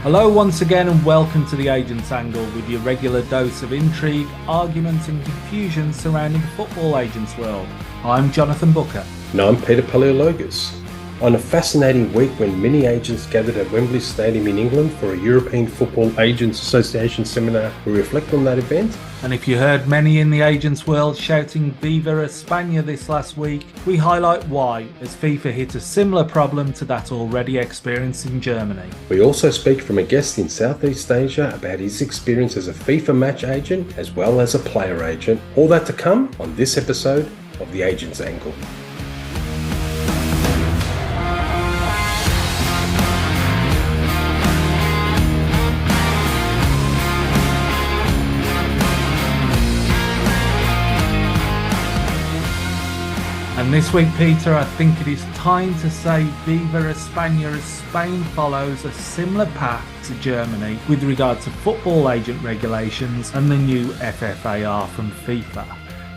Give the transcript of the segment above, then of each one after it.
Hello once again and welcome to the Agents Angle with your regular dose of intrigue, argument and confusion surrounding the football agents world. I'm Jonathan Boca. And I'm Peter Paleologus. On a fascinating week when many agents gathered at Wembley Stadium in England for a European Football Agents Association seminar, we reflect on that event. And if you heard many in the agents world shouting Viva Espana this last week, we highlight why, as FIFA hit a similar problem to that already experienced in Germany. We also speak from a guest in Southeast Asia about his experience as a FIFA match agent as well as a player agent. All that to come on this episode of The Agents Angle. And this week, Peter, I think it is time to say Viva Espana as Spain follows a similar path to Germany with regard to football agent regulations and the new FFAR from FIFA.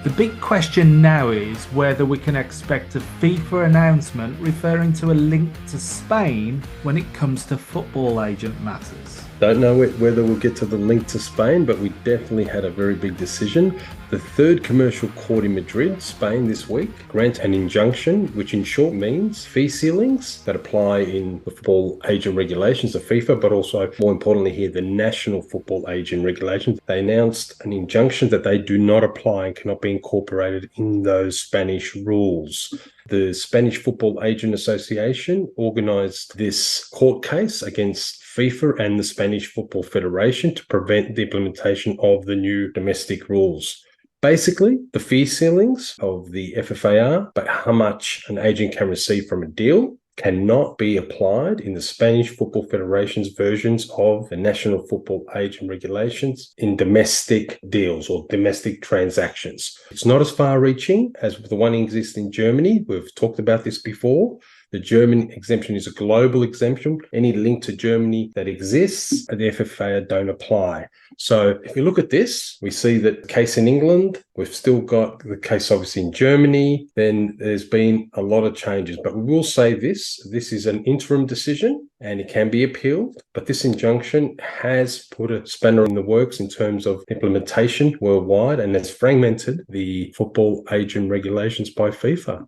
The big question now is whether we can expect a FIFA announcement referring to a link to Spain when it comes to football agent matters. Don't know whether we'll get to the link to Spain, but we definitely had a very big decision. The third commercial court in Madrid, Spain, this week grants an injunction, which in short means fee ceilings that apply in the football agent regulations of FIFA, but also more importantly here, the national football agent regulations. They announced an injunction that they do not apply and cannot be incorporated in those Spanish rules. The Spanish Football Agent Association organised this court case against FIFA and the Spanish Football Federation to prevent the implementation of the new domestic rules. Basically, the fee ceilings of the FFAR, but how much an agent can receive from a deal, cannot be applied in the Spanish Football Federation's versions of the National Football Agent Regulations in domestic deals or domestic transactions. It's not as far-reaching as the one exists in Germany. We've talked about this before. The German exemption is a global exemption. Any link to Germany that exists, the FFA don't apply. So if we look at this, we see that the case in England, we've still got the case obviously in Germany, then there's been a lot of changes. But we will say this is an interim decision and it can be appealed. But this injunction has put a spanner in the works in terms of implementation worldwide and has fragmented the football agent regulations by FIFA.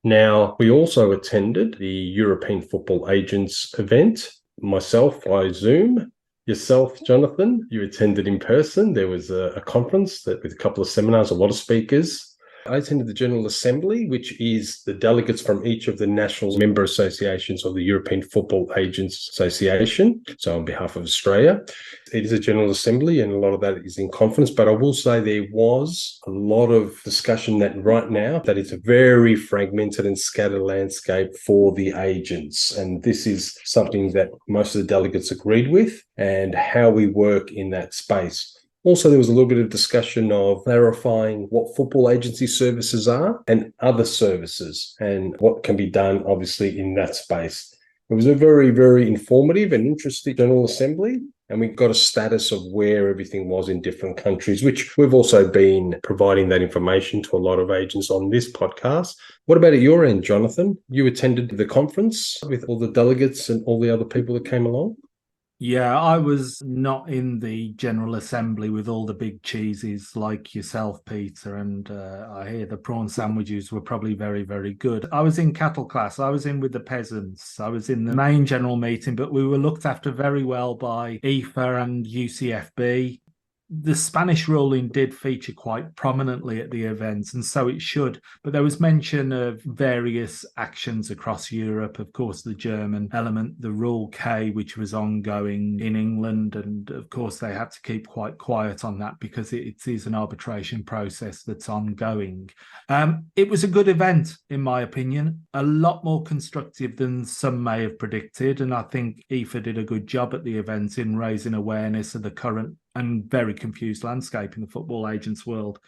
Now, we also attended the European Football Agents event, myself by Zoom. Yourself, Jonathan, you attended in person. There was a conference with a couple of seminars, a lot of speakers. I attended the General Assembly, which is the delegates from each of the national member associations of the European Football Agents Association. So on behalf of Australia, it is a General Assembly and a lot of that is in conference. But I will say there was a lot of discussion that right now that it's a very fragmented and scattered landscape for the agents. And this is something that most of the delegates agreed with and how we work in that space. Also, there was a little bit of discussion of clarifying what football agency services are and other services and what can be done, obviously, in that space. It was a very, very informative and interesting General Assembly, and we got a status of where everything was in different countries, which we've also been providing that information to a lot of agents on this podcast. What about at your end, Jonathan? You attended the conference with all the delegates and all the other people that came along? Yeah, I was not in the General Assembly with all the big cheeses like yourself, Peter, and I hear the prawn sandwiches were probably very, very good. I was in cattle class. I was in with the peasants. I was in the main general meeting, but we were looked after very well by EFAA and UCFB. The Spanish ruling did feature quite prominently at the event, and so it should. But there was mention of various actions across Europe. Of course, the German element, the Rule K, which was ongoing in England. And of course, they had to keep quite quiet on that because it is an arbitration process that's ongoing. It was a good event, in my opinion, a lot more constructive than some may have predicted. And I think EFA did a good job at the event in raising awareness of the current and very confused landscape in the football agents world.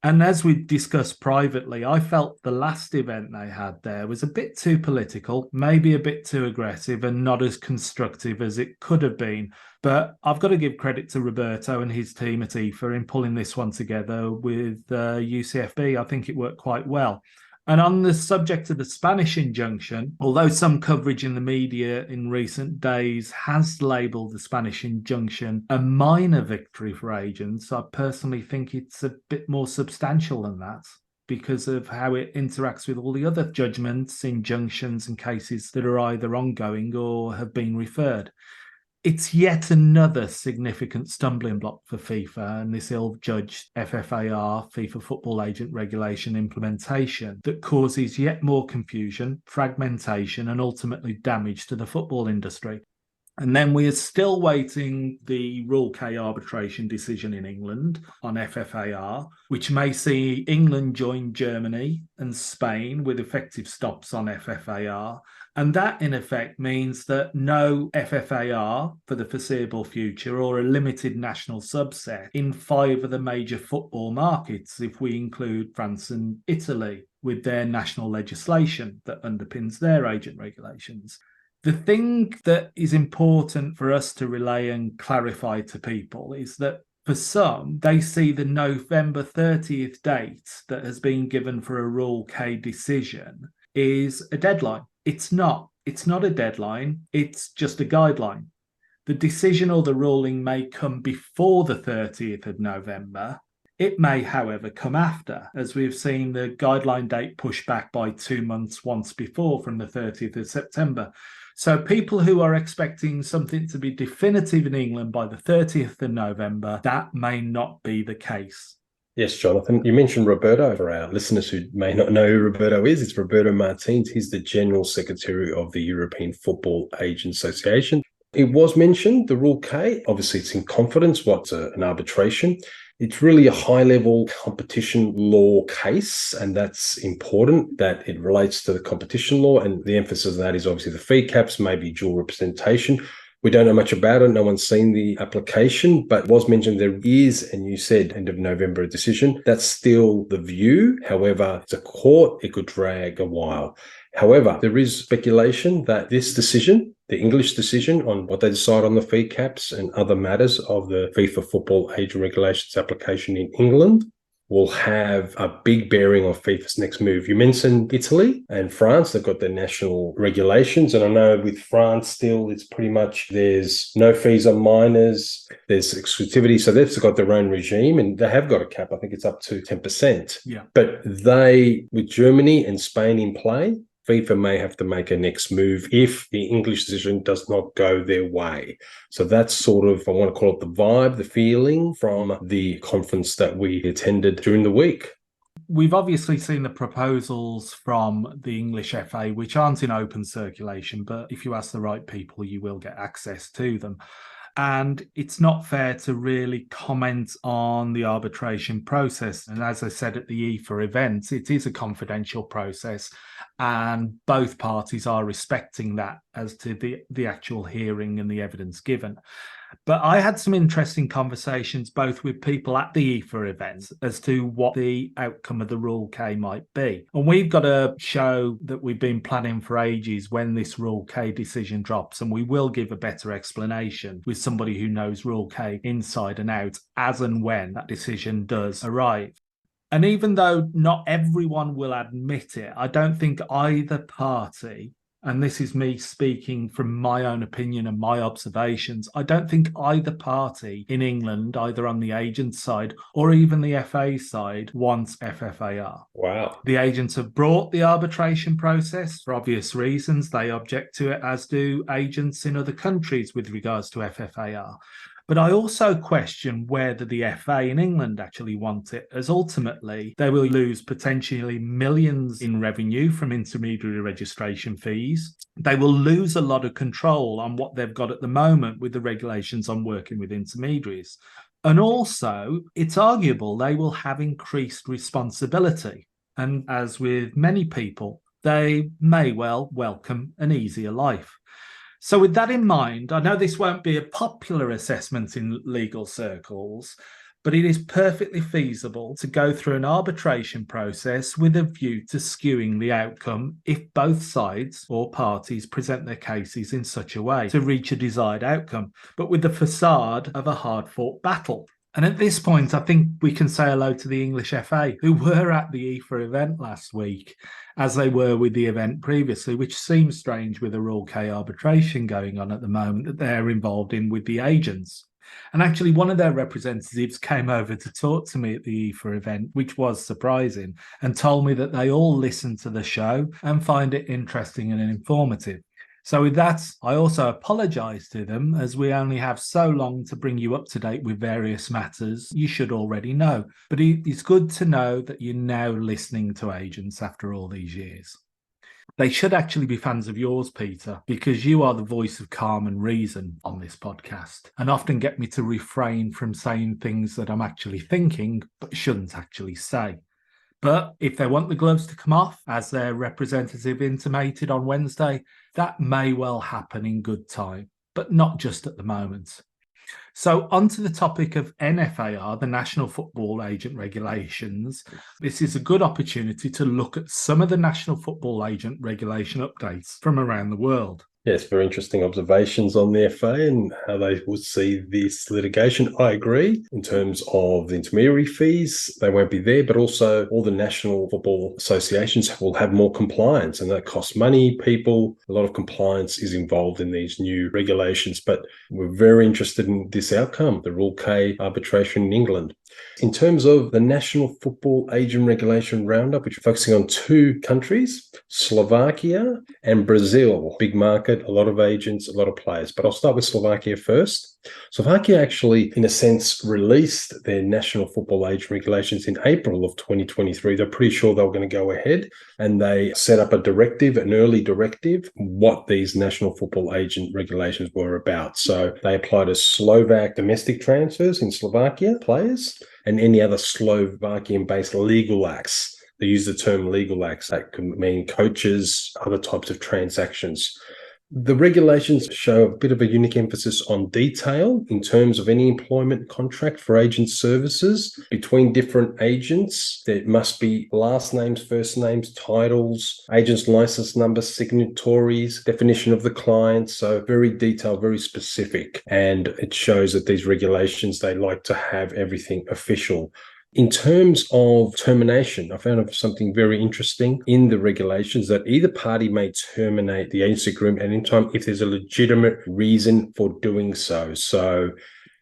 And as we discussed privately, I felt the last event they had there was a bit too political, maybe a bit too aggressive and not as constructive as it could have been. But I've got to give credit to Roberto and his team at EFA in pulling this one together with UCFB. I think it worked quite well. And on the subject of the Spanish injunction, although some coverage in the media in recent days has labelled the Spanish injunction a minor victory for agents, I personally think it's a bit more substantial than that, because of how it interacts with all the other judgments, injunctions, and cases that are either ongoing or have been referred. It's yet another significant stumbling block for FIFA and this ill-judged FFAR, FIFA Football Agent Regulation implementation, that causes yet more confusion, fragmentation, and ultimately damage to the football industry. And then we are still waiting the Rule K arbitration decision in England on FFAR, which may see England join Germany and Spain with effective stops on FFAR. And that, in effect, means that no FFAR for the foreseeable future, or a limited national subset in 5 of the major football markets, if we include France and Italy, with their national legislation that underpins their agent regulations. The thing that is important for us to relay and clarify to people is that for some, they see the November 30th date that has been given for a Rule K decision is a deadline. It's not. It's not a deadline. It's just a guideline. The decision or the ruling may come before the 30th of November. It may, however, come after, as we've seen the guideline date pushed back by 2 months once before from the 30th of September. So people who are expecting something to be definitive in England by the 30th of November, that may not be the case. Yes, Jonathan, you mentioned Roberto. For our listeners who may not know who Roberto is, it's Roberto Martins. He's the General Secretary of the European Football Agents Association. It was mentioned, the Rule K, obviously it's in confidence, what's an arbitration. It's really a high-level competition law case, and that's important that it relates to the competition law, and the emphasis of that is obviously the fee caps, maybe dual representation. We don't know much about it. No one's seen the application, but it was mentioned there is, and you said end of November a decision. That's still the view. However, it's a court. It could drag a while. However, there is speculation that this decision, the English decision on what they decide on the fee caps and other matters of the FIFA Football Agent Regulations application in England, will have a big bearing on FIFA's next move. You mentioned Italy and France. They've got their national regulations. And I know with France still, it's pretty much there's no fees on minors. There's exclusivity. So they've got their own regime and they have got a cap. I think it's up to 10%. Yeah. But they, with Germany and Spain in play, FIFA may have to make a next move if the English decision does not go their way. So that's sort of, I want to call it the vibe, the feeling from the conference that we attended during the week. We've obviously seen the proposals from the English FA, which aren't in open circulation, but if you ask the right people, you will get access to them. And it's not fair to really comment on the arbitration process. And as I said at the EFA event, it is a confidential process and both parties are respecting that as to the actual hearing and the evidence given. But I had some interesting conversations both with people at the EFA events as to what the outcome of the Rule K might be. And we've got a show that we've been planning for ages when this Rule K decision drops, and we will give a better explanation with somebody who knows Rule K inside and out as and when that decision does arrive. And even though not everyone will admit it, I don't think either party, and this is me speaking from my own opinion and my observations, I don't think either party in England, either on the agent side or even the FA side, wants FFAR. Wow. The agents have brought the arbitration process for obvious reasons. They object to it, as do agents in other countries with regards to FFAR. But I also question whether the FA in England actually want it, as ultimately they will lose potentially millions in revenue from intermediary registration fees. They will lose a lot of control on what they've got at the moment with the regulations on working with intermediaries. And also, it's arguable they will have increased responsibility. And as with many people, they may well welcome an easier life. So with that in mind, I know this won't be a popular assessment in legal circles, but it is perfectly feasible to go through an arbitration process with a view to skewing the outcome if both sides or parties present their cases in such a way to reach a desired outcome, but with the facade of a hard-fought battle. And at this point, I think we can say hello to the English FA, who were at the EFA event last week, as they were with the event previously, which seems strange with a Rule K arbitration going on at the moment that they're involved in with the agents. And actually, one of their representatives came over to talk to me at the EFA event, which was surprising, and told me that they all listen to the show and find it interesting and informative. So with that, I also apologise to them, as we only have so long to bring you up to date with various matters you should already know. But it's good to know that you're now listening to agents after all these years. They should actually be fans of yours, Peter, because you are the voice of calm and reason on this podcast and often get me to refrain from saying things that I'm actually thinking but shouldn't actually say. But if they want the gloves to come off, as their representative intimated on Wednesday, that may well happen in good time, but not just at the moment. So on to the topic of NFAR, the National Football Agent Regulations. This is a good opportunity to look at some of the National Football Agent Regulation updates from around the world. Yes, very interesting observations on the FA and how they would see this litigation. I agree. In terms of the intermediary fees, they won't be there, but also all the national football associations will have more compliance, and that costs money, people. A lot of compliance is involved in these new regulations, but we're very interested in this outcome, the Rule K arbitration in England. In terms of the National Football Agent Regulation Roundup, which is focusing on two countries, Slovakia and Brazil. Big market, a lot of agents, a lot of players. But I'll start with Slovakia first. Slovakia actually, in a sense, released their National Football Agent Regulations in April of 2023. They're pretty sure they were going to go ahead, and they set up a directive, an early directive, what these National Football Agent Regulations were about. So they applied to Slovak domestic transfers in Slovakia, players, and any other Slovakian-based legal acts. They use the term legal acts. That could mean coaches, other types of transactions. The regulations show a bit of a unique emphasis on detail in terms of any employment contract for agent services between different agents. There must be last names, first names, titles, agent's license numbers, signatories, definition of the client. So very detailed, very specific. And it shows that these regulations, they like to have everything official. In terms of termination, I found something very interesting in the regulations that either party may terminate the agency agreement at any time if there's a legitimate reason for doing so. So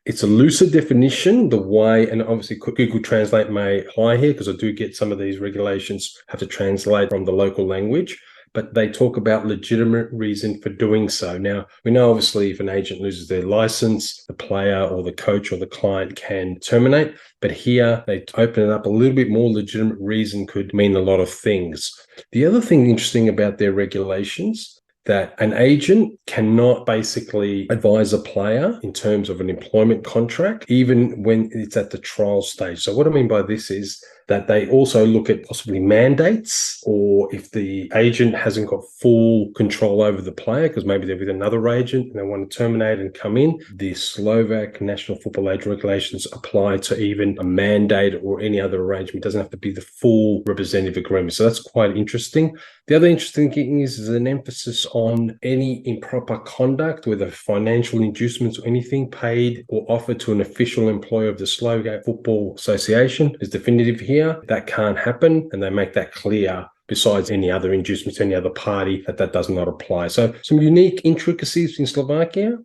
it's a looser definition, the way, and obviously Google Translate may apply here because I do get some of these regulations have to translate from the local language, but they talk about legitimate reason for doing so. Now, we know obviously if an agent loses their license, the player or the coach or the client can terminate, but here they open it up a little bit more. Legitimate reason could mean a lot of things. The other thing interesting about their regulations, that an agent cannot basically advise a player in terms of an employment contract, even when it's at the trial stage. So what I mean by this is that they also look at possibly mandates, or if the agent hasn't got full control over the player, because maybe they're with another agent and they want to terminate and come in, the Slovak National Football Agent Regulations apply to even a mandate or any other arrangement. It doesn't have to be the full representative agreement. So that's quite interesting. The other interesting thing is an emphasis on any improper conduct, whether financial inducements or anything paid or offered to an official employer of the Slovak Football Association is definitive here. That can't happen, and they make that clear. Besides any other inducements, any other party, that does not apply. So some unique intricacies in Slovakia.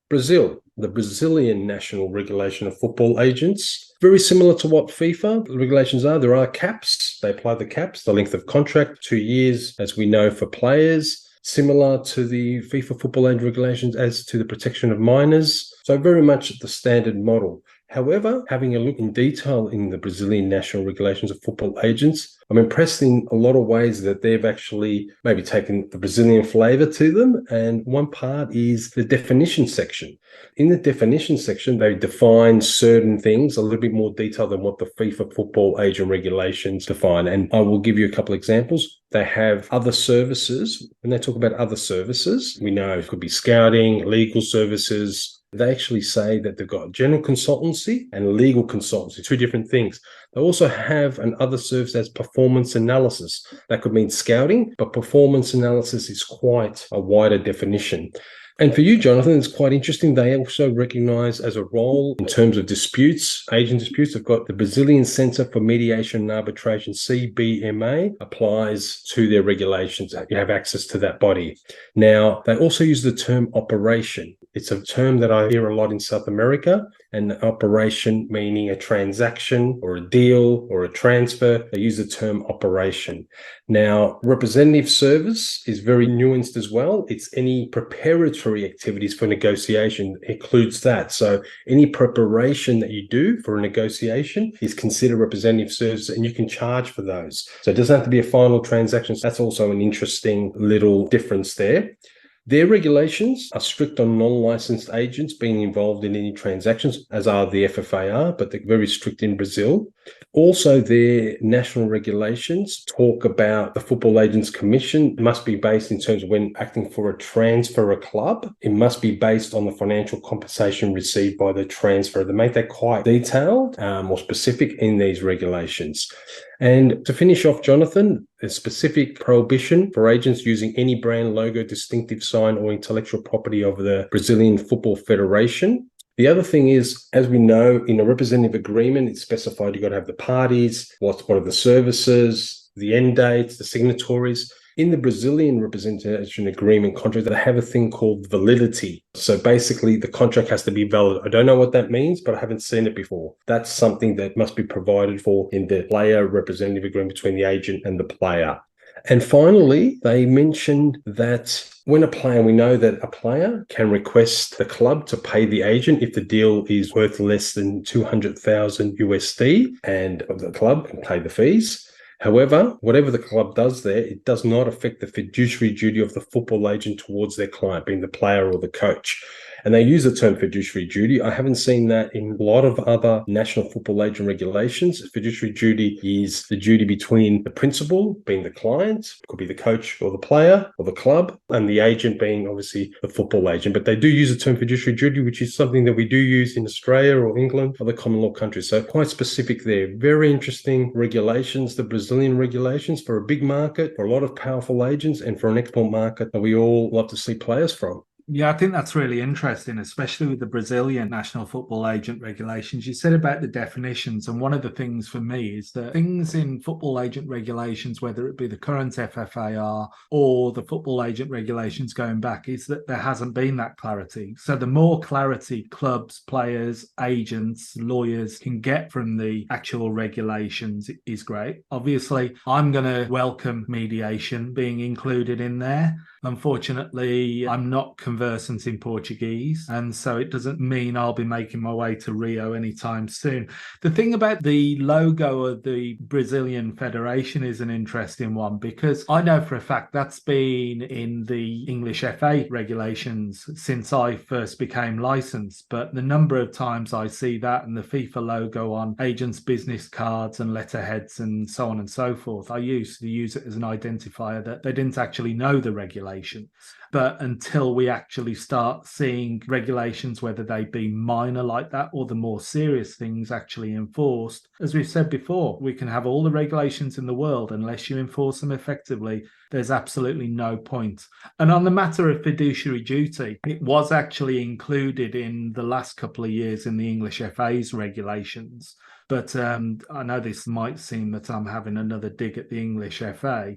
Brazil, the Brazilian National Regulation of Football Agents, very similar to what FIFA regulations are. There are caps. They apply the caps, the length of contract, 2 years, as we know, for players. Similar to the FIFA Football Agent Regulations as to the protection of minors. So very much the standard model. However, having a look in detail in the Brazilian National Regulations of Football Agents, I'm impressed in a lot of ways that they've actually maybe taken the Brazilian flavor to them. And one part is the definition section. In the definition section, they define certain things a little bit more detailed than what the FIFA Football Agent Regulations define. And I will give you a couple of examples. They have other services. When they talk about other services, we know it could be scouting, legal services. They actually say that they've got general consultancy and legal consultancy, two different things. They also have another service as performance analysis. That could mean scouting, but performance analysis is quite a wider definition. And for you, Jonathan, it's quite interesting. They also recognize as a role in terms of disputes, agent disputes. They've got the Brazilian Center for Mediation and Arbitration, CBMA, applies to their regulations. You have access to that body. Now, they also use the term operation. It's a term that I hear a lot in South America, and operation meaning a transaction or a deal or a transfer. They use the term operation. Now, representative service is very nuanced as well. It's any preparatory activities for negotiation includes that. So any preparation that you do for a negotiation is considered representative service, and you can charge for those. So it doesn't have to be a final transaction. So that's also an interesting little difference there. Their regulations are strict on non-licensed agents being involved in any transactions, as are the FFAR, but they're very strict in Brazil. Also, their national regulations talk about the Football Agents Commission must be based in terms of when acting for a transfer a club. It must be based on the financial compensation received by the transfer. They make that quite detailed or specific in these regulations. And to finish off, Jonathan, a specific prohibition for agents using any brand, logo, distinctive sign, or intellectual property of the Brazilian Football Federation. The other thing is, as we know, in a representative agreement, it's specified you've got to have the parties, what are the services, the end dates, the signatories. In the Brazilian representation agreement contract, they have a thing called validity. So basically, the contract has to be valid. I don't know what that means, but I haven't seen it before. That's something that must be provided for in the player representative agreement between the agent and the player. And finally, they mentioned that when a player, we know that a player can request the club to pay the agent if the deal is worth less than 200,000 USD, and the club can pay the fees. However, whatever the club does there, it does not affect the fiduciary duty of the football agent towards their client, being the player or the coach. And they use the term fiduciary duty. I haven't seen that in a lot of other national football agent regulations. Fiduciary duty is the duty between the principal, being the client, could be the coach or the player or the club, and the agent being obviously the football agent. But they do use the term fiduciary duty, which is something that we do use in Australia or England, other common law countries. So quite specific there. Very interesting regulations, the Brazilian regulations for a big market, for a lot of powerful agents, and for an export market that we all love to see players from. Yeah, I think that's really interesting, especially with the Brazilian national football agent regulations. You said about the definitions, and one of the things for me is that things in football agent regulations, whether it be the current FFAR or the football agent regulations going back, is that there hasn't been that clarity. So the more clarity clubs, players, agents, lawyers can get from the actual regulations is great. Obviously, I'm going to welcome mediation being included in there. Unfortunately, I'm not conversant in Portuguese, and so it doesn't mean I'll be making my way to Rio anytime soon. The thing about the logo of the Brazilian Federation is an interesting one, because I know for a fact that's been in the English FA regulations since I first became licensed, but the number of times I see that and the FIFA logo on agents' business cards and letterheads and so on and so forth, I used to use it as an identifier that they didn't actually know the regulations. But until we actually start seeing regulations, whether they be minor like that or the more serious things actually enforced, as we've said before, we can have all the regulations in the world. Unless you enforce them effectively, there's absolutely no point. And on the matter of fiduciary duty, it was actually included in the last couple of years in the English FA's regulations. But I know this might seem that I'm having another dig at the English FA.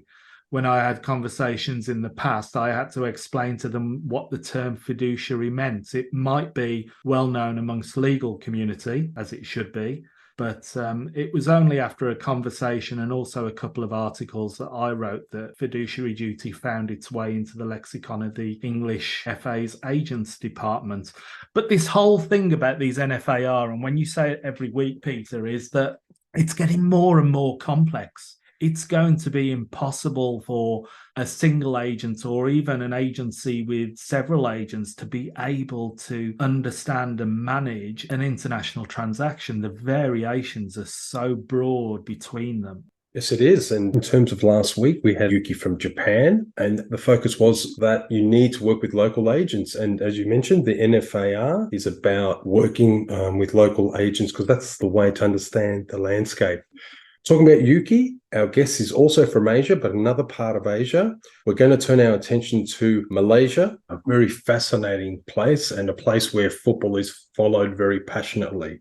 When I had conversations in the past, I had to explain to them what the term fiduciary meant. It might be well known amongst legal community, as it should be, but it was only after a conversation and also a couple of articles that I wrote that fiduciary duty found its way into the lexicon of the English FA's agents department. But this whole thing about these NFAR, and when you say it every week, Peter, is that it's getting more and more complex. It's going to be impossible for a single agent or even an agency with several agents to be able to understand and manage an international transaction. The variations are so broad between them. Yes, it is. And in terms of last week, we had Yuki from Japan, and the focus was that you need to work with local agents. And as you mentioned, the NFAR is about working with local agents because that's the way to understand the landscape. Talking about Yuki, Our guest is also from Asia, but another part of Asia. We're going to turn our attention to Malaysia, a very fascinating place and a place where football is followed very passionately.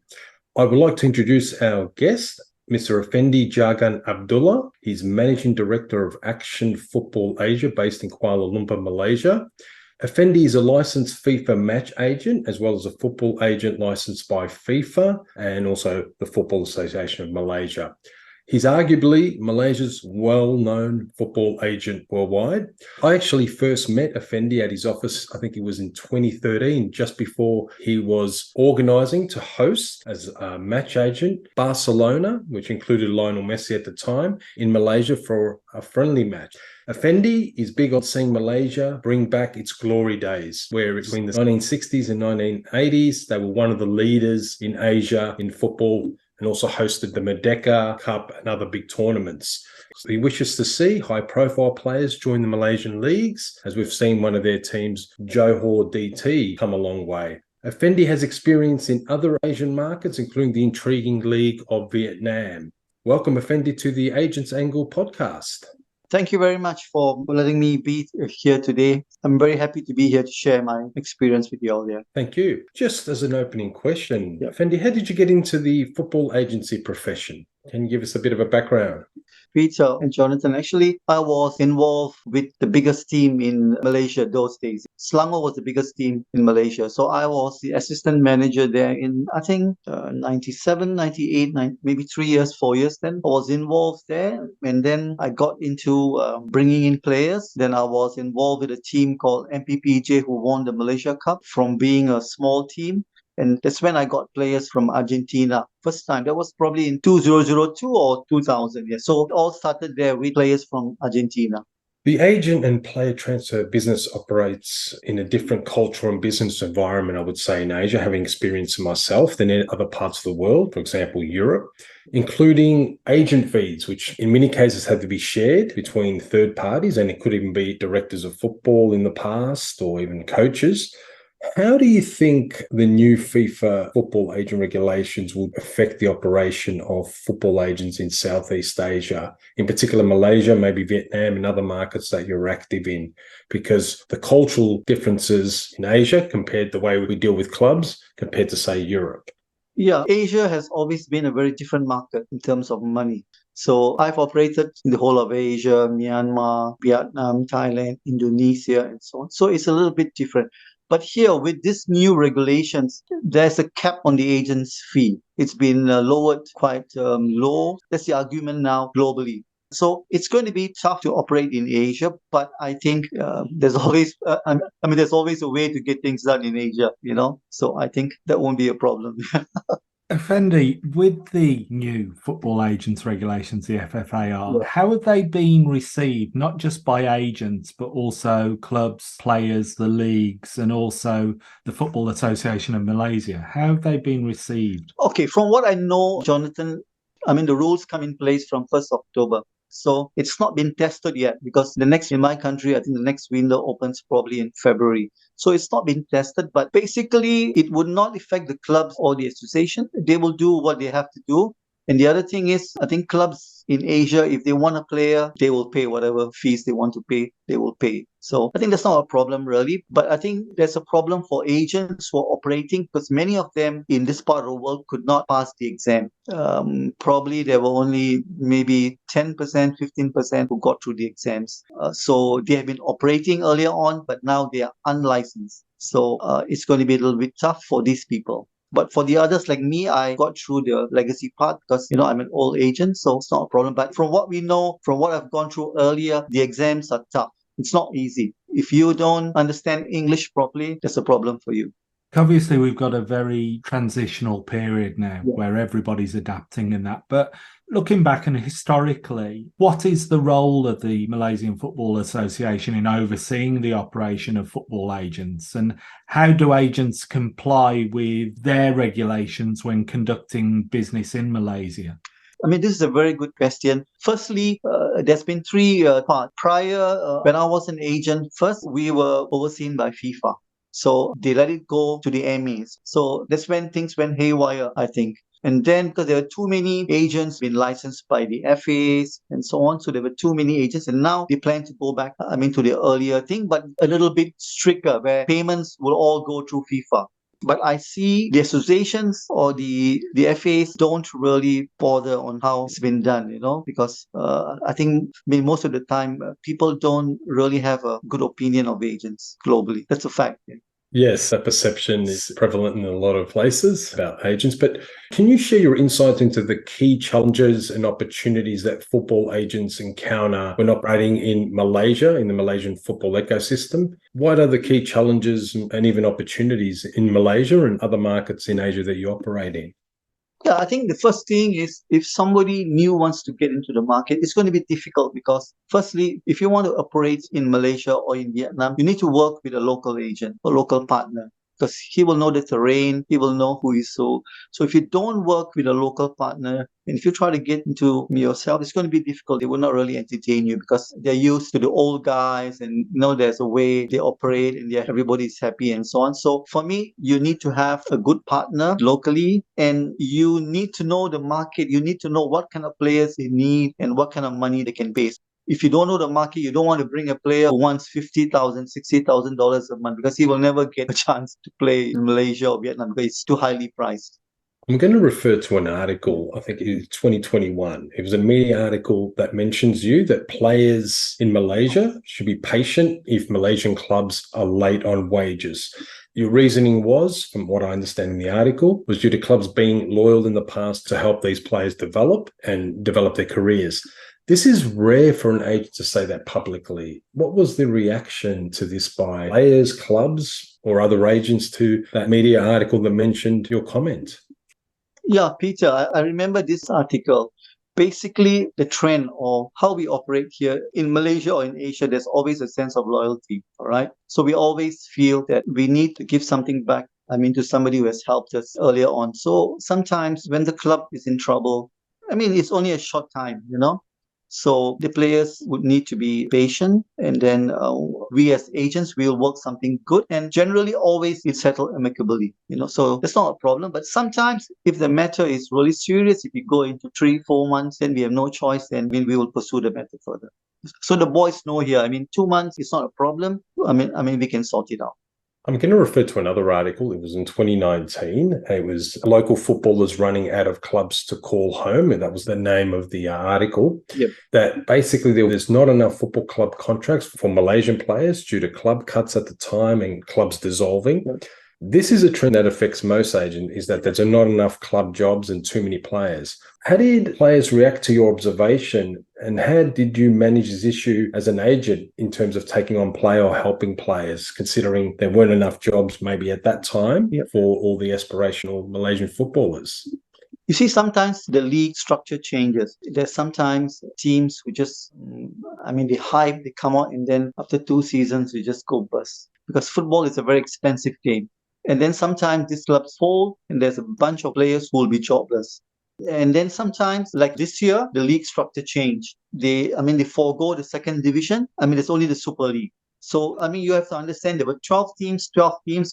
I would like to introduce our guest, Mr. Effendi Jagan Abullah. He's Managing Director of Action Football Asia, based in Kuala Lumpur, Malaysia. Effendi is a licensed FIFA match agent, as well as a football agent licensed by FIFA and also the Football Association of Malaysia. He's arguably Malaysia's well-known football agent worldwide. I actually first met Effendi at his office, I think it was in 2013, just before he was organising to host as a match agent Barcelona, which included Lionel Messi at the time, in Malaysia for a friendly match. Effendi is big on seeing Malaysia bring back its glory days, where between the 1960s and 1980s, they were one of the leaders in Asia in football, and also hosted the Merdeka Cup and other big tournaments. So he wishes to see high-profile players join the Malaysian leagues, as we've seen one of their teams, Johor DT, come a long way. Effendi has experience in other Asian markets, including the intriguing League of Vietnam. Welcome, Effendi, to the Agents Angle podcast. Thank you very much for letting me be here today. I'm very happy to be here to share my experience with you all here. Thank you. Just as an opening question, Effendi, how did you get into the football agency profession? Can you give us a bit of a background? Peter and Jonathan, actually, I was involved with the biggest team in Malaysia those days. Selangor was the biggest team in Malaysia. So I was the assistant manager there in, I think, 97, 98, maybe 3 years, 4 years then. I was involved there. And then I got into bringing in players. Then I was involved with a team called MPPJ who won the Malaysia Cup from being a small team. And that's when I got players from Argentina. First time, that was probably in 2002 or 2000. Yeah. So it all started there with players from Argentina. The agent and player transfer business operates in a different cultural and business environment, I would say, in Asia, having experienced myself than in other parts of the world, for example, Europe, including agent fees, which in many cases had to be shared between third parties, and it could even be directors of football in the past or even coaches. How do you think the new FIFA football agent regulations will affect the operation of football agents in Southeast Asia, in particular Malaysia, maybe Vietnam and other markets that you're active in? Because the cultural differences in Asia compared to the way we deal with clubs compared to, say, Europe. Yeah, Asia has always been a very different market in terms of money. So I've operated in the whole of Asia, Myanmar, Vietnam, Thailand, Indonesia, and so on. So it's a little bit different. But here, with these new regulations, there's a cap on the agent's fee. It's been lowered quite low. That's the argument now globally. So it's going to be tough to operate in Asia, but I think there's always, there's always a way to get things done in Asia, you know. So I think that won't be a problem. Effendi, with the new football agents regulations, the FFAR, how have they been received, not just by agents, but also clubs, players, the leagues, and also the Football Association of Malaysia? How have they been received? Okay, from what I know, Jonathan, the rules come in place from 1st October. So it's not been tested yet because in my country, I think the next window opens probably in February. So it's not been tested, but basically it would not affect the clubs or the association. They will do what they have to do. And the other thing is, I think clubs in Asia, if they want a player, they will pay whatever fees they want to pay, they will pay. So I think that's not a problem really, but I think there's a problem for agents who are operating because many of them in this part of the world could not pass the exam. Probably there were only maybe 10%, 15% who got through the exams. So they have been operating earlier on, but now they are unlicensed. So it's going to be a little bit tough for these people. But for the others like me, I got through the legacy part because, I'm an old agent, so it's not a problem. But from what we know, from what I've gone through earlier, the exams are tough. It's not easy. If you don't understand English properly, that's a problem for you. Obviously, we've got a very transitional period now where everybody's adapting in that. But looking back and historically, what is the role of the Malaysian Football Association in overseeing the operation of football agents? And how do agents comply with their regulations when conducting business in Malaysia? This is a very good question. Firstly, there's been three parts. Prior, when I was an agent, first we were overseen by FIFA. So they let it go to the MEs. So that's when things went haywire, I think. And then because there were too many agents being licensed by the FAs and so on, so there were too many agents, and now they plan to go back, to the earlier thing, but a little bit stricter, where payments will all go through FIFA. But I see the associations or the FAs don't really bother on how it's been done, because I think most of the time people don't really have a good opinion of agents globally. That's a fact. Yeah. Yes, that perception is prevalent in a lot of places about agents. But can you share your insights into the key challenges and opportunities that football agents encounter when operating in Malaysia, in the Malaysian football ecosystem? What are the key challenges and even opportunities in Malaysia and other markets in Asia that you operate in? Yeah, I think the first thing is if somebody new wants to get into the market, it's going to be difficult because firstly, if you want to operate in Malaysia or in Vietnam, you need to work with a local agent or local partner because he will know the terrain, he will know who is so. So if you don't work with a local partner, and if you try to get into yourself, it's going to be difficult. They will not really entertain you because they're used to the old guys and there's a way they operate and everybody is happy and so on. So for me, you need to have a good partner locally and you need to know the market. You need to know what kind of players they need and what kind of money they can pay. If you don't know the market, you don't want to bring a player who wants $50,000, $60,000 a month because he will never get a chance to play in Malaysia or Vietnam because it's too highly priced. I'm going to refer to an article, I think it was 2021. It was a media article that mentions that players in Malaysia should be patient if Malaysian clubs are late on wages. Your reasoning was, from what I understand in the article, was due to clubs being loyal in the past to help these players develop their careers. This is rare for an agent to say that publicly. What was the reaction to this by players, clubs, or other agents to that media article that mentioned your comment? Yeah, Peter, I remember this article. Basically, the trend or how we operate here in Malaysia or in Asia, there's always a sense of loyalty, all right? So we always feel that we need to give something back, to somebody who has helped us earlier on. So sometimes when the club is in trouble, it's only a short time, So the players would need to be patient, and then we as agents will work something good, and generally always it's settled amicably. So that's not a problem. But sometimes if the matter is really serious, if we go into 3-4 months, then we have no choice, then we will pursue the matter further. So the boys know here. 2 months is not a problem. We can sort it out. I'm going to refer to another article. It was in 2019. It was local footballers running out of clubs to call home. And that was the name of the article. Yep. That basically there's not enough football club contracts for Malaysian players due to club cuts at the time and clubs dissolving. Yep. This is a trend that affects most agents, is that there's not enough club jobs and too many players. How did players react to your observation, and how did you manage this issue as an agent in terms of taking on play or helping players, considering there weren't enough jobs maybe at that time for all the aspirational Malaysian footballers? You see, sometimes the league structure changes. There's sometimes teams who just, they hype, they come out, and then after 2 seasons, they just go bust. Because football is a very expensive game. And then sometimes these clubs fold and there's a bunch of players who will be jobless. And then sometimes, like this year, the league structure changed. They forego the second division. There's only the Super League. So, you have to understand there were 12 teams,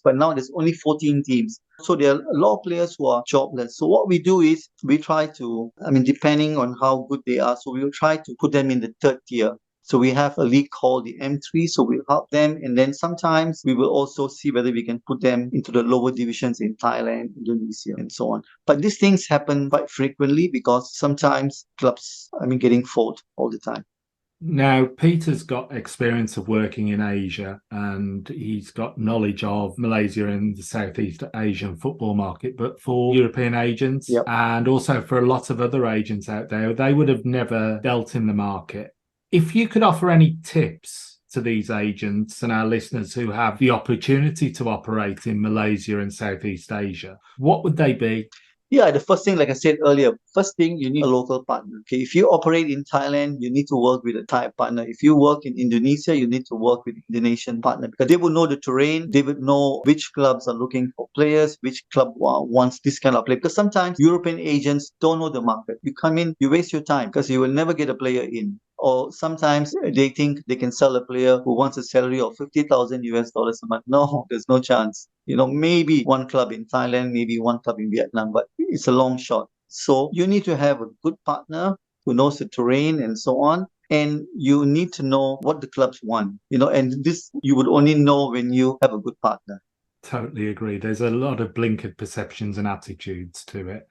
but now there's only 14 teams. So there are a lot of players who are jobless. So what we do is we try to, depending on how good they are, so we will try to put them in the third tier. So we have a league called the M3, so we'll help them. And then sometimes we will also see whether we can put them into the lower divisions in Thailand, Indonesia, and so on. But these things happen quite frequently because sometimes clubs, getting folded all the time. Now, Peter's got experience of working in Asia and he's got knowledge of Malaysia and the Southeast Asian football market. But for European agents and also for a lot of other agents out there, they would have never dealt in the market. If you could offer any tips to these agents and our listeners who have the opportunity to operate in Malaysia and Southeast Asia, what would they be? Yeah, the first thing, like I said earlier, first thing, you need a local partner. Okay, if you operate in Thailand, you need to work with a Thai partner. If you work in Indonesia, you need to work with an Indonesian partner because they will know the terrain. They would know which clubs are looking for players, which club wants this kind of player. Because sometimes European agents don't know the market. You come in, you waste your time because you will never get a player in. Or sometimes they think they can sell a player who wants a salary of $50,000 a month. No, there's no chance. Maybe one club in Thailand, maybe one club in Vietnam, but it's a long shot. So you need to have a good partner who knows the terrain and so on. And you need to know what the clubs want, and this you would only know when you have a good partner. Totally agree. There's a lot of blinkered perceptions and attitudes to it.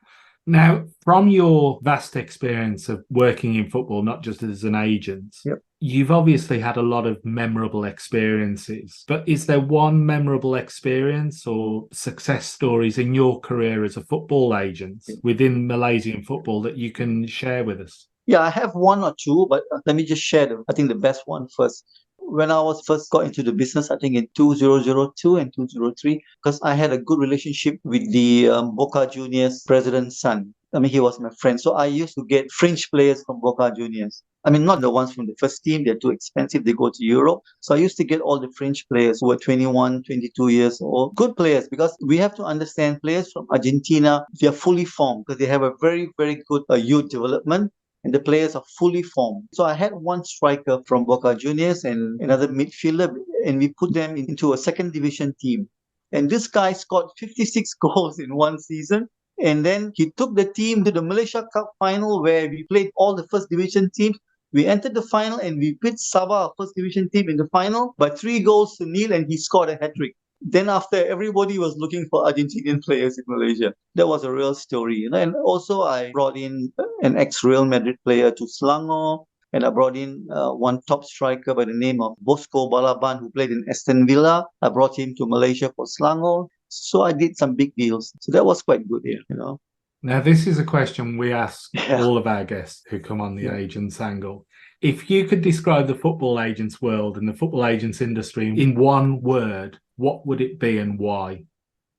Now, from your vast experience of working in football, not just as an agent, Yep. You've obviously had a lot of memorable experiences, but is there one memorable experience or success stories in your career as a football agent within Malaysian football that you can share with us? Yeah, I have one or two, but let me just share I think the best one first. When I was first got into the business, I think in 2002 and 2003, because I had a good relationship with the Boca Juniors president's son. He was my friend. So I used to get fringe players from Boca Juniors. Not the ones from the first team. They're too expensive. They go to Europe. So I used to get all the fringe players who were 21, 22 years old. Good players, because we have to understand players from Argentina, they are fully formed because they have a very, very good youth development. And the players are fully formed. So I had one striker from Boca Juniors and another midfielder, and we put them into a second division team. And this guy scored 56 goals in one season. And then he took the team to the Malaysia Cup final, where we played all the first division teams. We entered the final and we beat Sabah, first division team, in the final by 3-0, and he scored a hat-trick. Then after, everybody was looking for Argentinian players in Malaysia. That was a real story. And also I brought in an ex-Real Madrid player to Selangor, and I brought in one top striker by the name of Bosco Balaban, who played in Aston Villa. I brought him to Malaysia for Selangor. So I did some big deals. So that was quite good here, Now, this is a question we ask all of our guests who come on the agents angle. If you could describe the football agents world and the football agents industry in one word, what would it be and why?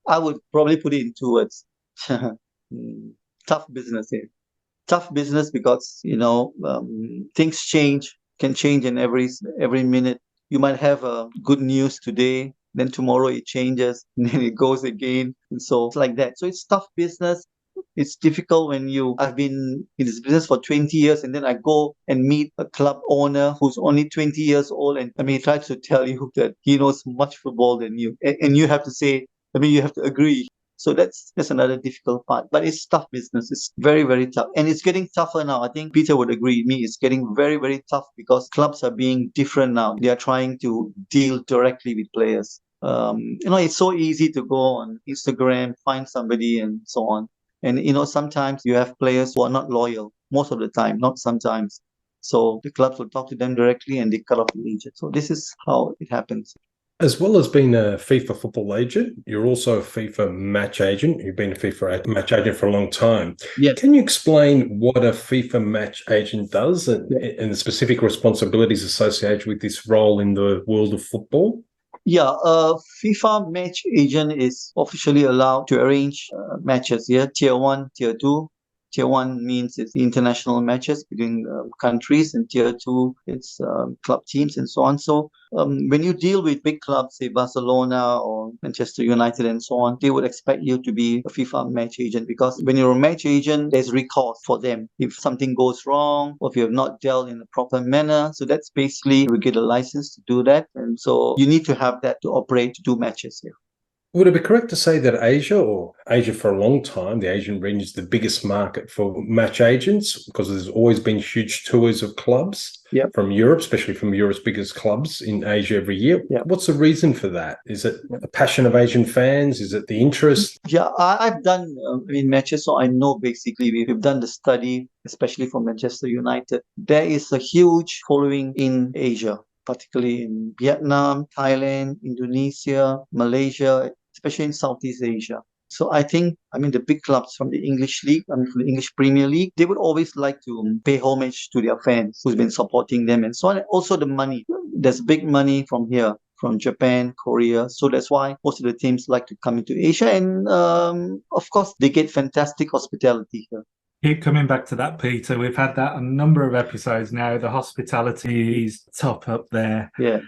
I would probably put it in 2 words. Tough business here. Tough business because, things can change in every minute. You might have good news today, then tomorrow it changes, and then it goes again. And so it's like that. So it's tough business. It's difficult when I've been in this business for 20 years, and then I go and meet a club owner who's only 20 years old. And he tries to tell you that he knows much football than you. And you have to say, you have to agree. So that's another difficult part. But it's tough business. It's very, very tough. And it's getting tougher now. I think Peter would agree with me. It's getting very, very tough because clubs are being different now. They are trying to deal directly with players. It's so easy to go on Instagram, find somebody and so on. And, sometimes you have players who are not loyal, most of the time, not sometimes. So the clubs will talk to them directly and they cut off the agent. So this is how it happens. As well as being a FIFA football agent, you're also a FIFA match agent. You've been a FIFA match agent for a long time. Yes. Can you explain what a FIFA match agent does and the specific responsibilities associated with this role in the world of football? Yeah, FIFA match agent is officially allowed to arrange matches here, Tier 1, Tier 2. Tier 1 means it's international matches between countries, and Tier 2, it's club teams and so on. So when you deal with big clubs, say Barcelona or Manchester United and so on, they would expect you to be a FIFA match agent, because when you're a match agent, there's recourse for them if something goes wrong or if you have not dealt in a proper manner. So that's basically, we get a license to do that. And so you need to have that to operate, to do matches here. Would it be correct to say that Asia for a long time, the Asian region is the biggest market for match agents, because there's always been huge tours of clubs from Europe, especially from Europe's biggest clubs in Asia every year? What's the reason for that? Is it the passion of Asian fans? Is it the interest? Yeah, I've done matches, so I know basically we've done the study, especially for Manchester United. There is a huge following in Asia, particularly in Vietnam, Thailand, Indonesia, Malaysia, especially in Southeast Asia. So I think, the big clubs from the English league, from the English Premier League, they would always like to pay homage to their fans who's been supporting them and so on. And also the money. There's big money from here, from Japan, Korea. So that's why most of the teams like to come into Asia. And of course, they get fantastic hospitality here. Keep coming back to that, Peter. We've had that a number of episodes now. The hospitality is top up there. Yeah.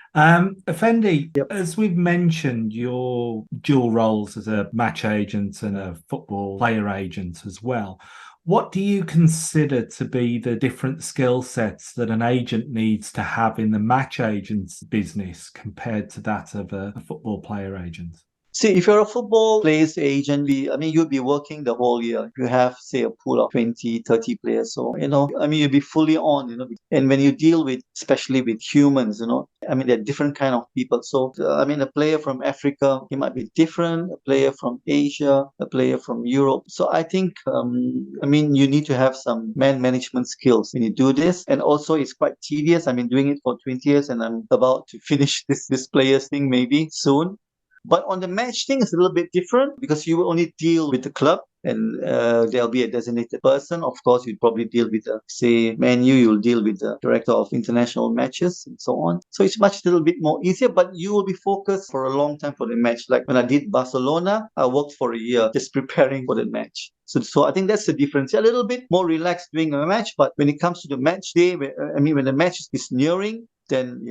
Effendi, as we've mentioned, your dual roles as a match agent and a football player agent as well. What do you consider to be the different skill sets that an agent needs to have in the match agent's business compared to that of a football player agent? See, if you're a football players agent, you'd be working the whole year. You have, say, a pool of 20, 30 players. So, you'd be fully on, And when you deal with, especially with humans, they're different kind of people. So, a player from Africa, he might be different. A player from Asia, a player from Europe. So I think, you need to have some man management skills when you do this. And also, it's quite tedious. I've been doing it for 20 years and I'm about to finish this players thing maybe soon. But on the match thing, it's a little bit different because you will only deal with the club and there'll be a designated person. Of course, you'd probably deal with, say, Man U, you'll deal with the director of international matches and so on. So it's much a little bit more easier, but you will be focused for a long time for the match. Like when I did Barcelona, I worked for a year just preparing for the match. So I think that's the difference. A little bit more relaxed doing a match, but when it comes to the match day, when the match is nearing, then,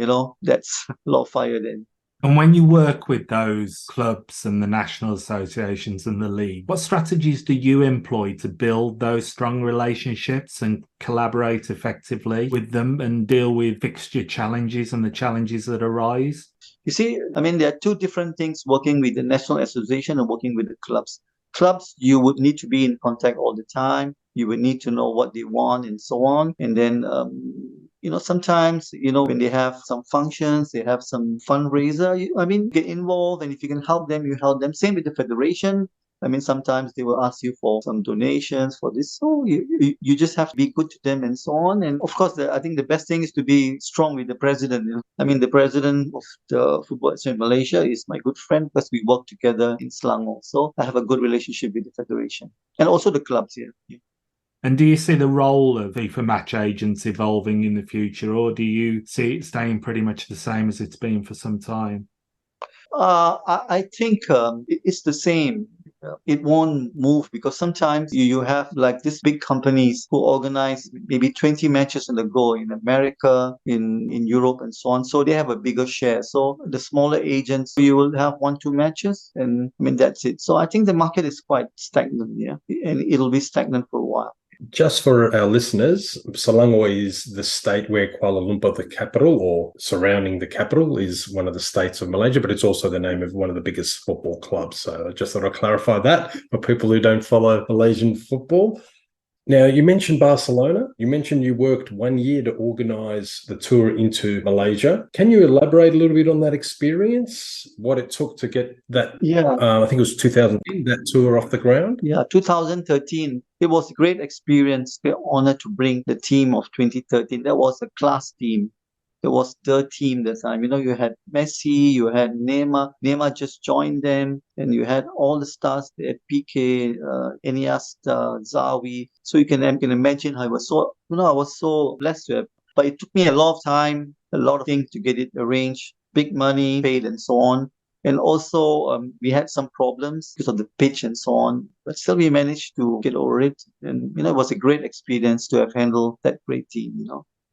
that's a lot of fire then. And when you work with those clubs and the national associations and the league, what strategies do you employ to build those strong relationships and collaborate effectively with them and deal with fixture challenges and the challenges that arise? You see, there are two different things working with the national association and working with the clubs. Clubs, you would need to be in contact all the time. You would need to know what they want and so on. And then, sometimes, when they have some functions, they have some fundraiser, get involved. And if you can help them, you help them. Same with the federation. Sometimes they will ask you for some donations for this. So you just have to be good to them and so on. And of course, I think the best thing is to be strong with the president. The president of the Football Association in Malaysia is my good friend because we work together in Selangor. So I have a good relationship with the federation and also the clubs here. Yeah. And do you see the role of FIFA match agents evolving in the future, or do you see it staying pretty much the same as it's been for some time? I think it's the same. It won't move because sometimes you have like these big companies who organize maybe 20 matches in a go in America, in Europe and so on. So they have a bigger share. So the smaller agents, you will have 1-2 matches and that's it. So I think the market is quite stagnant, yeah, and it'll be stagnant for a while. Just for our listeners, Selangor is the state where Kuala Lumpur, the capital, or surrounding the capital, is one of the states of Malaysia, but it's also the name of one of the biggest football clubs. So I just thought I'd clarify that for people who don't follow Malaysian football. Now, you mentioned Barcelona. You mentioned you worked 1 year to organise the tour into Malaysia. Can you elaborate a little bit on that experience, what it took to get that, I think it was 2010, that tour off the ground? Yeah, 2013. It was a great experience. We're honored to bring the team of 2013. That was a class team. It was the team that time. You had Messi, you had Neymar. Neymar just joined them, and you had all the stars there, Pique, Iniesta, Xavi. So you can imagine how I was so blessed to have. But it took me a lot of time, a lot of things to get it arranged, big money paid and so on. And also, we had some problems because of the pitch and so on. But still, we managed to get over it. And, it was a great experience to have handled that great team,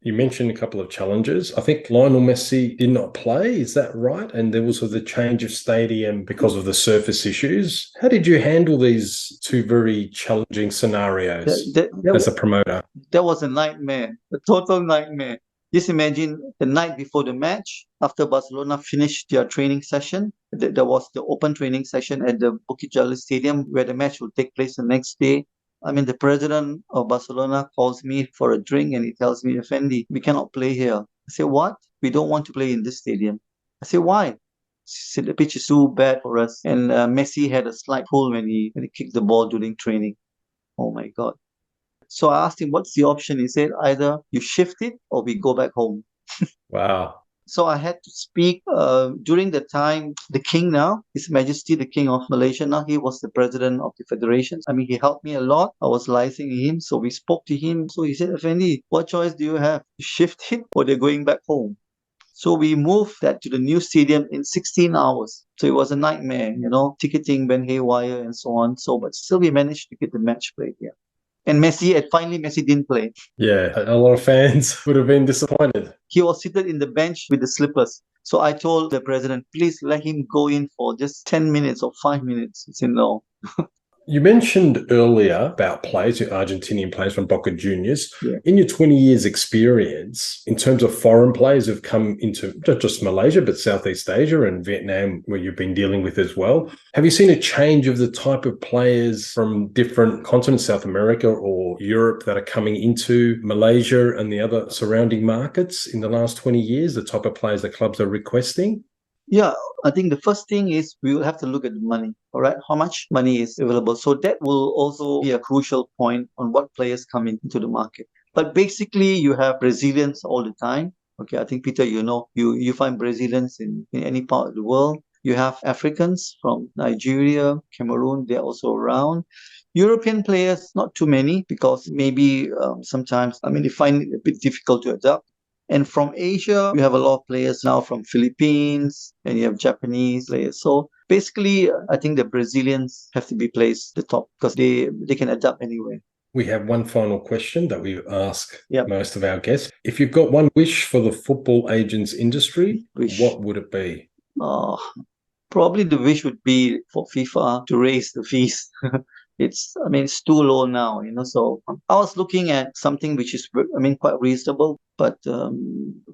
You mentioned a couple of challenges. I think Lionel Messi did not play. Is that right? And there was the change of stadium because of the surface issues. How did you handle these two very challenging scenarios as a promoter? That was a nightmare, a total nightmare. Just imagine the night before the match, after Barcelona finished their training session, there was the open training session at the Bukit Jalil Stadium where the match will take place the next day. The president of Barcelona calls me for a drink and he tells me, Effendi, we cannot play here. I say, what? We don't want to play in this stadium. I say, why? He said, the pitch is too bad for us. And Messi had a slight pull when he kicked the ball during training. Oh my God. So I asked him, what's the option? He said, either you shift it or we go back home. Wow. So I had to speak during the time, the king now, His Majesty, the King of Malaysia now, he was the president of the federation. He helped me a lot. I was liaising him. So we spoke to him. So he said, Effendi, what choice do you have? Shift it or they're going back home? So we moved that to the new stadium in 16 hours. So it was a nightmare, ticketing went haywire and so on. But still we managed to get the match played, yeah. And finally Messi didn't play. Yeah, a lot of fans would have been disappointed. He was seated in the bench with the slippers. So I told the president, please let him go in for just 10 minutes or 5 minutes. He said no. You mentioned earlier about players, Argentinian players from Boca Juniors. Yeah. In your 20 years experience, in terms of foreign players who've come into not just Malaysia, but Southeast Asia and Vietnam, where you've been dealing with as well, have you seen a change of the type of players from different continents, South America or Europe, that are coming into Malaysia and the other surrounding markets in the last 20 years, the type of players that clubs are requesting? Yeah, I think the first thing is we will have to look at the money, all right? How much money is available? So that will also be a crucial point on what players come into the market. But basically, you have Brazilians all the time. Okay, I think, Peter, you find Brazilians in any part of the world. You have Africans from Nigeria, Cameroon, they're also around. European players, not too many, because maybe sometimes, they find it a bit difficult to adapt. And from Asia, you have a lot of players now from Philippines, and you have Japanese players. So basically, I think the Brazilians have to be placed the top because they can adapt anywhere. We have one final question that we ask Yep. most of our guests. If you've got one wish for the football agents industry, what would it be? Probably the wish would be for FIFA to raise the fees. It's too low now, so I was looking at something which is, quite reasonable, but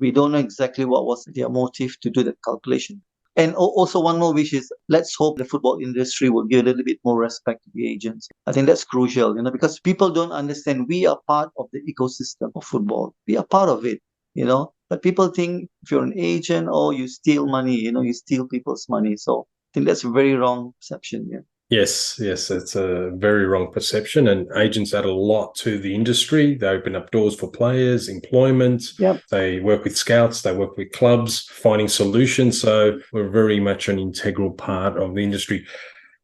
we don't know exactly what was their motive to do that calculation. And also one more wish is, let's hope the football industry will give a little bit more respect to the agents. I think that's crucial, because people don't understand we are part of the ecosystem of football. We are part of it, but people think if you're an agent, you steal money, you steal people's money. So I think that's a very wrong perception, yeah. Yes, it's a very wrong perception, and agents add a lot to the industry. They open up doors for players, employment. Yep. They work with scouts, they work with clubs, finding solutions. So we're very much an integral part of the industry.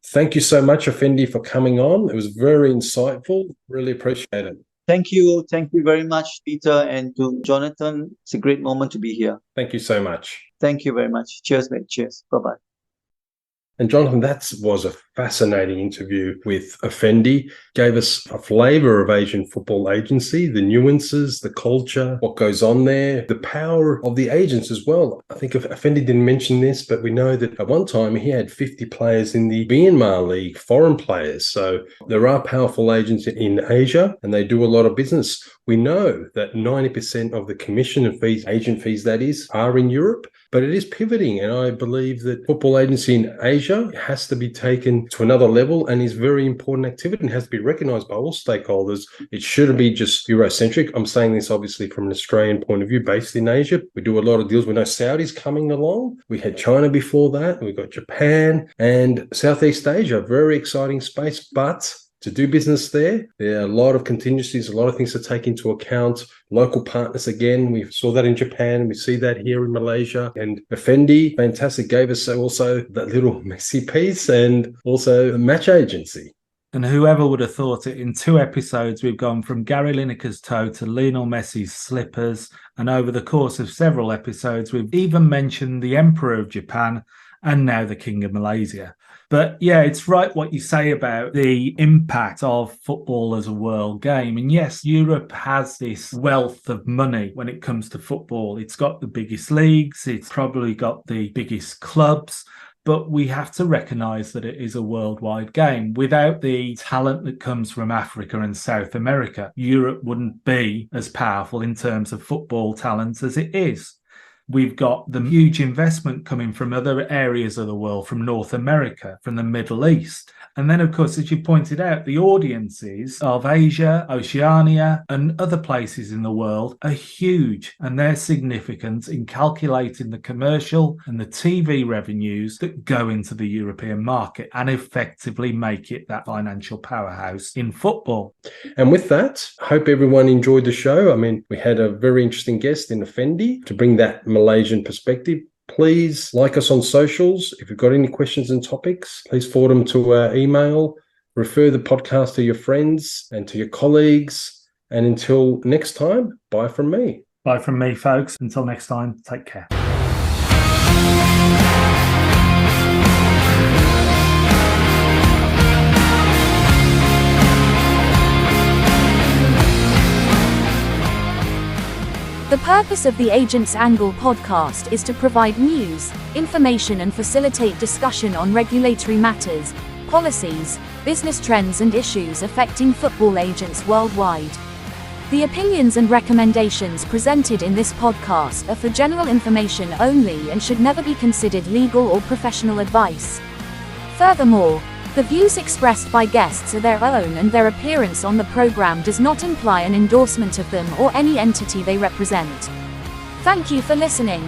Thank you so much, Effendi, for coming on. It was very insightful. Really appreciate it. Thank you. Thank you very much, Peter, and to Jonathan. It's a great moment to be here. Thank you so much. Thank you very much. Cheers, mate. Cheers. Bye-bye. And Jonathan, that was a fascinating interview with Effendi. Gave us a flavour of Asian football agency, the nuances, the culture, what goes on there, the power of the agents as well. I think Effendi didn't mention this, but we know that at one time he had 50 players in the Myanmar League, foreign players. So there are powerful agents in Asia, and they do a lot of business. We know that 90% of the commission and fees, agent fees that is, are in Europe, but it is pivoting. And I believe that football agency in Asia has to be taken to another level and is very important activity and has to be recognised by all stakeholders. It shouldn't be just Eurocentric. I'm saying this obviously from an Australian point of view, based in Asia. We do a lot of deals. We know Saudi's coming along. We had China before that. We've got Japan and Southeast Asia, very exciting space, but to do business there are a lot of contingencies, a lot of things to take into account. Local partners, again, we saw that in Japan. We see that here in Malaysia. And Effendi, fantastic, gave us also that little Messi piece and also a match agency. And whoever would have thought it, in 2 episodes, we've gone from Gary Lineker's toe to Lionel Messi's slippers. And over the course of several episodes, we've even mentioned the Emperor of Japan and now the King of Malaysia. But yeah, it's right what you say about the impact of football as a world game. And yes, Europe has this wealth of money when it comes to football. It's got the biggest leagues, it's probably got the biggest clubs, but we have to recognise that it is a worldwide game. Without the talent that comes from Africa and South America, Europe wouldn't be as powerful in terms of football talent as it is. We've got the huge investment coming from other areas of the world, from North America, from the Middle East. And then, of course, as you pointed out, the audiences of Asia, Oceania, and other places in the world are huge, and they're significant in calculating the commercial and the TV revenues that go into the European market and effectively make it that financial powerhouse in football. And with that, I hope everyone enjoyed the show. I mean, we had a very interesting guest in Effendi to bring that Malaysian perspective. Please like us on socials. If you've got any questions and topics, please forward them to our email. Refer the podcast to your friends and to your colleagues. And until next time, bye from me. Bye from me, folks. Until next time, take care. The purpose of the Agent's Angle podcast is to provide news, information and facilitate discussion on regulatory matters, policies, business trends and issues affecting football agents worldwide. The opinions and recommendations presented in this podcast are for general information only and should never be considered legal or professional advice. Furthermore, the views expressed by guests are their own and their appearance on the program does not imply an endorsement of them or any entity they represent. Thank you for listening.